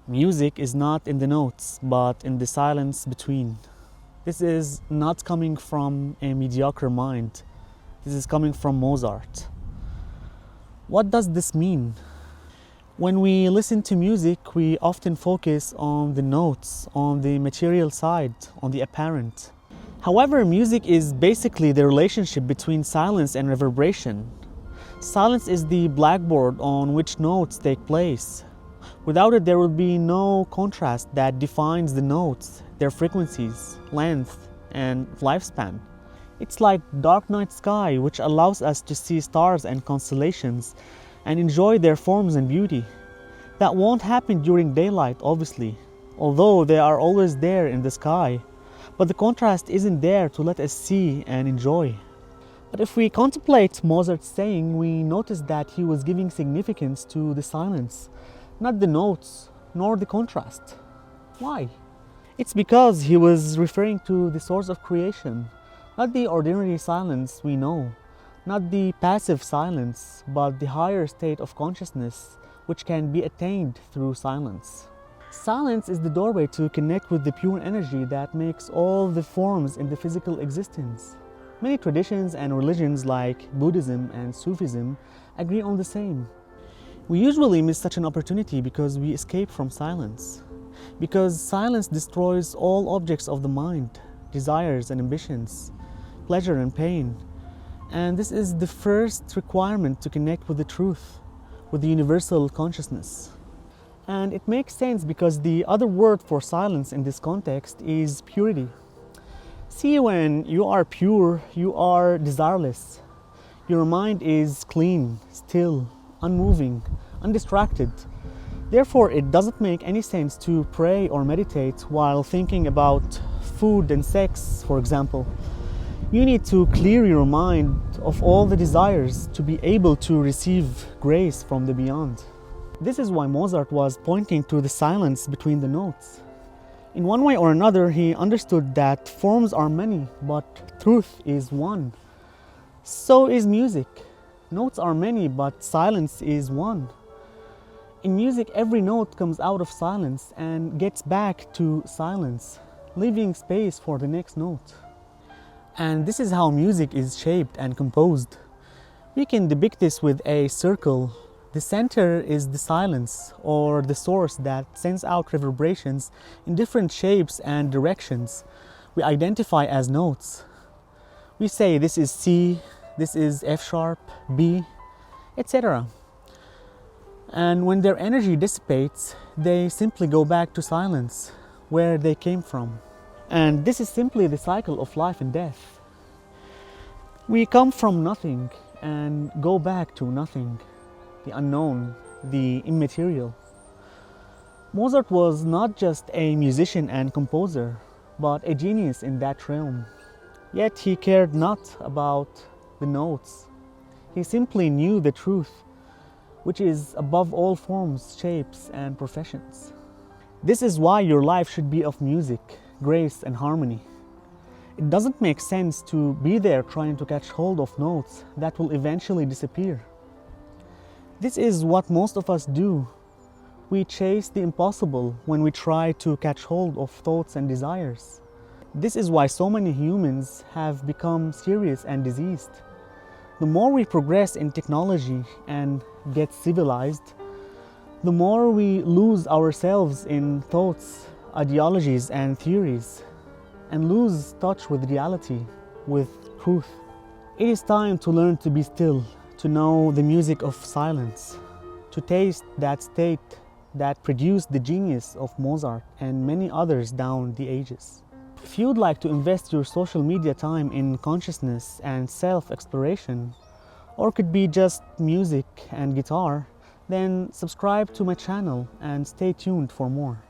Music is not in the notes, but in the silence between. This is not coming from a mediocre mind. This is coming from Mozart. What does this mean? When we listen to music, we often focus on the notes, on the material side, on the apparent. However, music is basically the relationship between silence and reverberation. Silence is the blackboard on which notes take place. Without it, there will be no contrast that defines the notes, their frequencies, length, and lifespan. It's like dark night sky, which allows us to see stars and constellations and enjoy their forms and beauty. That won't happen during daylight, obviously, although they are always there in the sky. But the contrast isn't there to let us see and enjoy. But if we contemplate Mozart's saying, we notice that he was giving significance to the silence, not the notes, nor the contrast. Why? It's because he was referring to the source of creation, not the ordinary silence we know, not the passive silence, but the higher state of consciousness which can be attained through silence. Silence is the doorway to connect with the pure energy that makes all the forms in the physical existence. Many traditions and religions like Buddhism and Sufism agree on the same. We usually miss such an opportunity because we escape from silence. Because silence destroys all objects of the mind, desires and ambitions, pleasure and pain. And this is the first requirement to connect with the truth, with the universal consciousness. And it makes sense because the other word for silence in this context is purity. See, when you are pure, you are desireless. Your mind is clean, still, unmoving, undistracted. Therefore, it doesn't make any sense to pray or meditate while thinking about food and sex, for example. You need to clear your mind of all the desires to be able to receive grace from the beyond. This is why Mozart was pointing to the silence between the notes. In one way or another, he understood that forms are many, but truth is one. So is music. Notes are many, but silence is one. In music, every note comes out of silence and gets back to silence, leaving space for the next note. And this is how music is shaped and composed. We can depict this with a circle. The center is the silence, or the source that sends out reverberations in different shapes and directions we identify as notes. We say this is C, this is F sharp, B, etc. And when their energy dissipates, they simply go back to silence, where they came from. And this is simply the cycle of life and death. We come from nothing and go back to nothing, the unknown, the immaterial. Mozart was not just a musician and composer, but a genius in that realm. Yet he cared not about the notes. He simply knew the truth, which is above all forms, shapes, and professions. This is why your life should be of music, grace, and harmony. It doesn't make sense to be there trying to catch hold of notes that will eventually disappear. This is what most of us do. We chase the impossible when we try to catch hold of thoughts and desires. This is why so many humans have become serious and diseased. The more we progress in technology and get civilized, the more we lose ourselves in thoughts, ideologies, and theories, and lose touch with reality, with truth. It is time to learn to be still, to know the music of silence, to taste that state that produced the genius of Mozart and many others down the ages. If you'd like to invest your social media time in consciousness and self-exploration, or could be just music and guitar, then subscribe to my channel and stay tuned for more.